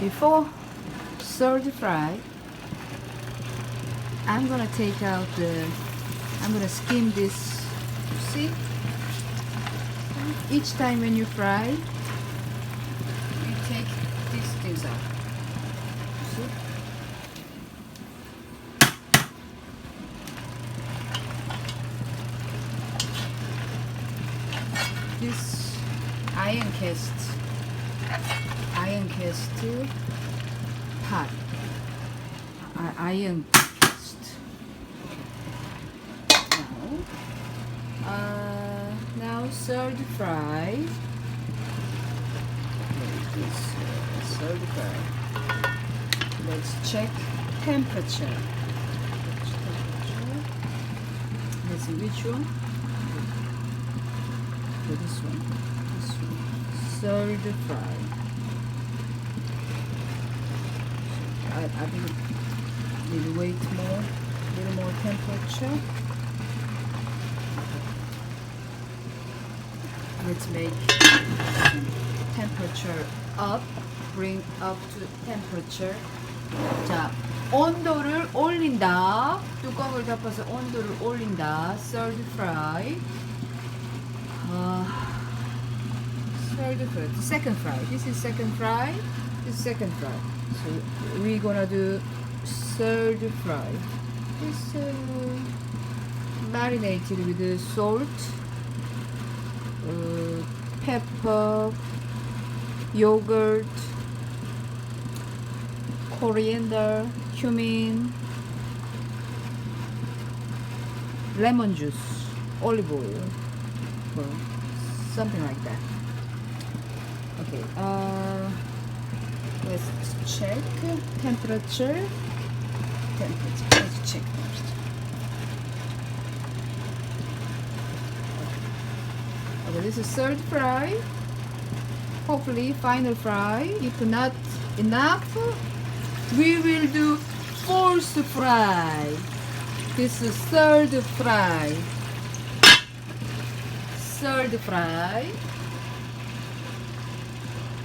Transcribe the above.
Before third fry, I'm gonna take out I'm gonna skim this. See? Each time when you fry, you take these things out. See? This iron cast pot. Iron cast. Now third fry. Third fry. Let's check temperature. Let's see which one. This one. Third fry. I think we'll wait more, a little more temperature. Let's make temperature up, bring up to temperature. 자, 온도를 올린다. 뚜껑을 덮어서 온도를 올린다. Third fry. Third fry. Second fry. This is second fry. This is second fry. So we're gonna do third fry. This marinated with salt, pepper, yogurt, coriander, cumin, lemon juice, olive oil, or something like that. Okay, let's check temperature. Let's check first. Okay, this is third fry. Hopefully, final fry. If not enough, we will do fourth fry. This is third fry. Third fry.